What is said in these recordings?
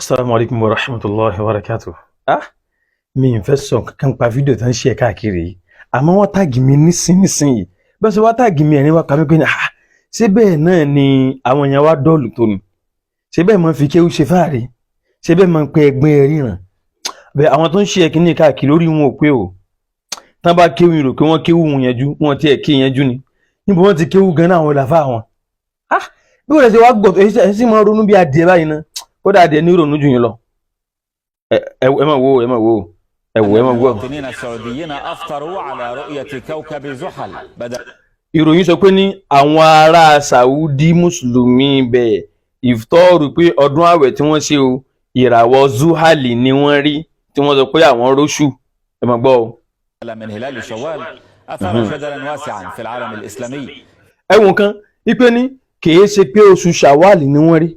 Assalamu alaikum wa rahmatullahi wa barakatuh. Mi ń fẹ́ sọ kankan pa fídíò tó ń ṣe káàkiri yìí. Àmọ́ wọ́n tàgì mi nísìnyìí. Bẹ́ẹ̀ sọ wọ́n tàgì mi ẹ̀rín wa kàmí pé ṣé bẹ́ẹ̀ náà ni àwọn èèyàn wa dọ́ọ̀lù tó ni? Ṣé bẹ́ẹ̀ máa fi kéwú ṣe fáàrí? Ṣé bẹ́ẹ̀ máa pe ẹgbẹ́ ríran? Bẹ́ẹ̀ àwọn tó ń ṣe ẹ̀kíní káàkiri lórí wọn ò pé o. Tán bá kéwú ìrò pé wọ́n kéwú wọn yanjú, wọn ti ẹ̀ ké yanjú ni. Níbo wọ́n ti kéwú gan-an àwọn làfà wọn? Bí wọ́n ṣe wá gbọ̀ ẹ sì máa ronú bí adìẹ báyìí náà. Kódà adìẹ ní ronú jù yín lọ. ẹ máa wo ẹ máa wo. المواطنين السعوديين أفطروا على رؤية كوكب زحل ìròyìn sọ pé ní àwọn ará Saudi mùsùlùmí bẹ́ẹ̀ ìfitọ́rù pé ọdún ààwẹ̀ tí wọ́n ṣe o ìràwọ̀ zuhali ni wọ́n rí tí wọ́n sọ pé àwọn róṣù ẹ máa gbọ́ o. من هلال شوال أثار جدلا واسعا في العالم الإسلامي. ẹ̀wọ̀n kan ipe ní kìí ṣe pé oṣù ṣàwálì ni wọ́n rí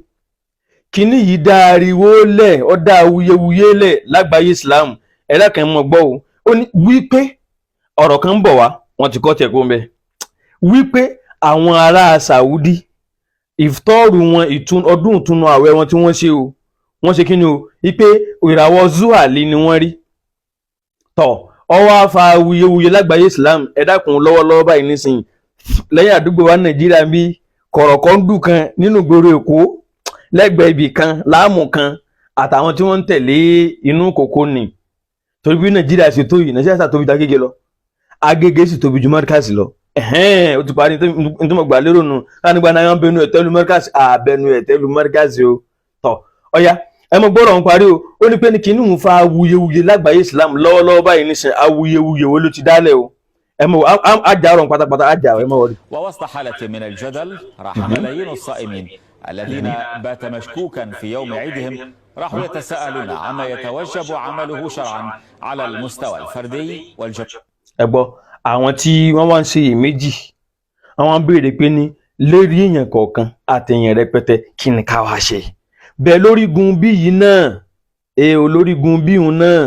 kíní yìí dá ariwo lẹ̀ ó dá awuyewuye lẹ̀ lágbàáyé Islam ẹ̀dá kan mọ̀ gbọ́ o ó ní wípé ọ̀rọ̀ kan ń bọ̀ wá wọ́n ti kọ́ tiẹ̀ kó ń bẹ wípé àwọn ará Saudi ìfitọ́rù wọn ọdún ìtúnu àwẹ̀ wọn tí wọ́n ṣe o wọ́n ṣe kí ni o wípé ìràwọ̀ zuhali ni wọ́n rí tọ̀ ọwọ́ afa awuyewuye lágbàáyé Islam ẹ̀dá kan lọ́wọ́lọ́wọ́ báyìí nísìnyí lẹ́yìn àdúgbò wa Nàìjíríà bí kọ̀rọ̀kọ́ndù kan nínú gbòòrò Èkó lẹ́gbẹ̀ẹ́ ibì kan láàmù kan àtàwọn tí wọ́n ń tẹ̀lé inú kòkó ni torí bí Nàìjíríà ṣe tó yìí Nàìjíríà ṣe tóbi d'Agége lọ Agége sì tóbi ju Mọ́ríkàsì lọ ó ti parí ní mo gbà lérò nù kánígbà náà ń bẹnu ẹ̀tẹ́lu Mọ́ríkàsì àbẹnu ẹ̀tẹ́lu Mọ́ríkàsì o tọ̀ ọ̀ya ẹ mọ gbọ́dọ̀ ń parí o ó ní pé ní kí inú fa awuyewuye lágbàáyé Islam lọ́wọ́lọ́wọ́ báyìí nísìnyí awuyewuye wo ló ti dálẹ̀ o ẹ mọ àjàrọ̀ pátápátá àjàrọ̀ ẹ mọ wọlé. ووسط حالة من الجدل راح ملايين الصائمين الذين بات مشكوكا في يوم عيدهم راحوا يتساءلون عما يتوجب عمله شرعا على المستوى الفردي والجماعي. ẹ gbọ́ àwọn tí wọ́n wá ń ṣe iyèméjì àwọn béèrè pé ní lérí èèyàn kọ̀ọ̀kan àtẹ̀yìn rẹpẹtẹ kí ni ká wá ṣe bẹ́ẹ̀ lórígun bí yìí náà olórígun bí òun náà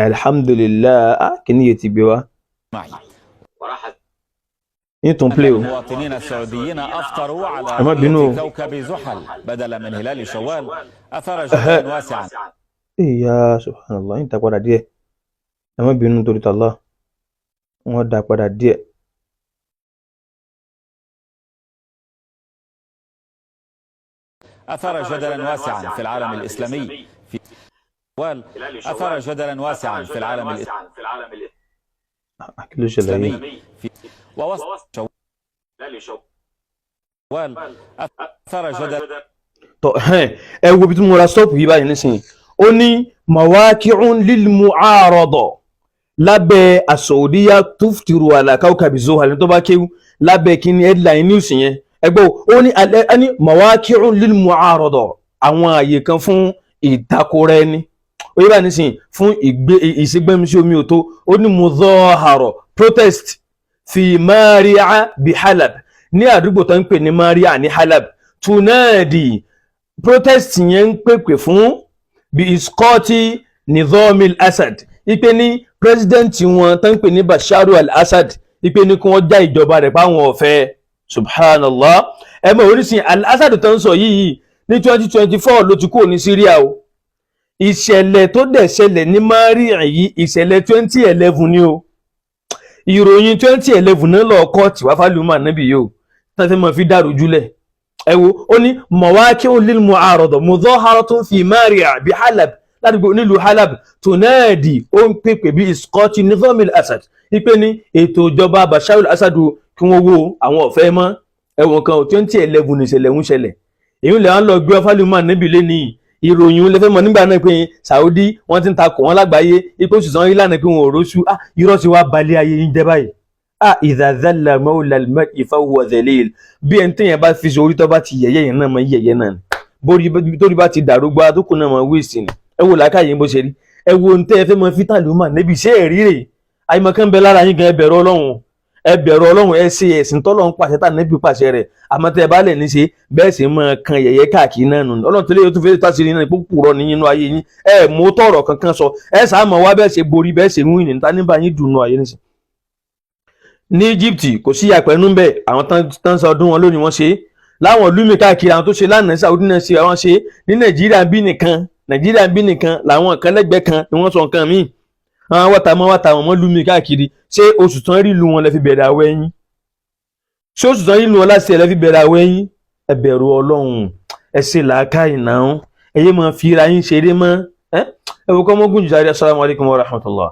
alhamdulillah kí ni yẹ ti gbé wa. المواطنين السعوديين أفطروا على رؤية كوكب زحل بدلا من هلال شوال أثار جدلا واسعا. يا سبحان الله انت قد دي اما بينو توريت الله wọ́n dá padà díẹ̀. أثار جدلا واسعا في العالم الإسلامي أثار جدلا واسعا في العالم الإسلامي ووسط شوال أثار جدلا. ẹ wo bí tí mo ra stọ́ọ̀pù yìí báyìí nísìnyí ó ní mawaqi'un lil mu'arada lábẹ́ asaudiya tuftiru ala kawkabi zuhal tó bá kéwú lábẹ́ kí ni headline news yẹn ẹgbẹ́ ó ní mawaqi'un lil mu'arada àwọn àyè kan fún ìtakora ẹni ó yẹ bá nísìnyí fún ìṣègbèmísí omi òtó ó ní mudhahara protest fi Mari'a bi Halab ní àdúgbò tó ń pè ní Mari'a ní Halab tunadi protest yẹn ń pèpè fún bí iskoti nizamil Assad ipe ní president wọn tó ń pè ní Bashar al-Assad ipe ní kí wọ́n já ìjọba rẹ̀ páwọn ọ̀fẹ́ subhanallah ẹ mọ̀ orísìn al-Assad tó ń sọ yìí ní 2024 ló ti kúrò ní Syria o ìṣẹ̀lẹ̀ tó dẹ̀ ṣẹlẹ̀ ní Mari'a yìí ìṣẹ̀lẹ̀ 2011 ni o ìròyìn 2011 náà lọ kọ́ọ̀tì wá fálùmọ́ ànábì yìí o tán fi mọ̀ fi dàrú jùlẹ̀ ẹ wo ó ní mawaqi'un lil mu'arada mudaharatun fi Mari'a bi Halab ládùúgbò nílùú Halab tunadi ó ń pèpè bí iskọ́tì nizamil Assad ipe ní ètò ìjọba Bashar al-Assad kí wọ́n wo àwọn ọ̀fẹ́ mọ́ ẹ̀wọ̀n kan 2011 ìṣẹ̀lẹ̀ ń ṣẹlẹ̀ èyí lè wọ́n lọ gbé fálùmọ́ ànábì lé ní ìròyìn lẹ́fẹ́ mọ̀ nígbà náà pé Saudi wọ́n ti ń takò wọ́n lágbàáyé ipò òṣìṣàn ìlànà pé wọn ò róṣù irọ́ ti wá balẹ̀ ayé yín jẹ́ báyìí idha dhalla mawla al-mar'i fahuwa dhalil bí ẹni téèyàn bá fi orí tó bá ti yẹ̀yẹ́ yẹn náà mọ yẹ̀yẹ́ náà ni torí bá ti dàrú gbọ́ àtúkù náà mọ wíìsì ni ẹ wo làákàyè bó ṣe rí ẹ wo ohun tẹ́ ẹ fẹ́ mọ fítàlù mà níbi iṣẹ́ ẹ̀rí rè àìmọ̀kan bẹ lára yín gan ẹ bẹ̀rù Ọlọ́run ẹ ṣe ẹ̀sìn tọ́lọ́run pàṣẹ tá níbi pàṣẹ rẹ̀ àmọ́ tẹ́ ẹ bá lẹ̀ ní ṣe bẹ́ẹ̀ sì máa kan yẹ̀yẹ́ káàkiri náà nù Ọlọ́run tẹ́lẹ̀ yóò tún fẹ́ẹ́ tàṣírí náà púpùrọ̀ ní inú ayé yín ẹ mú tọ̀rọ̀ kankan sọ ẹ sáàmọ̀ wá bẹ́ẹ̀ ṣe borí bẹ́ẹ̀ ṣe ń wí níta níbà yín dùnú ayé nísìn. ní Egypt kò sí àpẹẹrẹ bẹ́ẹ̀ àwọn tán sọ ọdún wọn lónìí wọ́n ṣe láwọn ìlú mi káàkiri àwọn tó ṣe lánàá Saudi náà ṣe àwọn ṣe ní Nàìjíríà bí nìkan làwọn kan lẹ́gbẹ̀ẹ́ kan ni wọ́n sọ nǹkan míì àwọn wàtà wọn lú mi káàkiri ṣé oṣù tán rí ìlú wọn lẹ fi bẹ̀rẹ̀ àwẹ̀ yín ṣé oṣù tán rí ìlú wọn láti ẹ̀ lẹ fi bẹ̀rẹ̀ àwẹ̀ yín ẹ bẹ̀rù Ọlọ́run ẹ ṣe làákàyè náà ẹ yé máa fi ra yín ṣeré mọ́ ẹ wò kọ́ mọ́gùn jù sáré. Assalamu alaikum wa rahmatullah.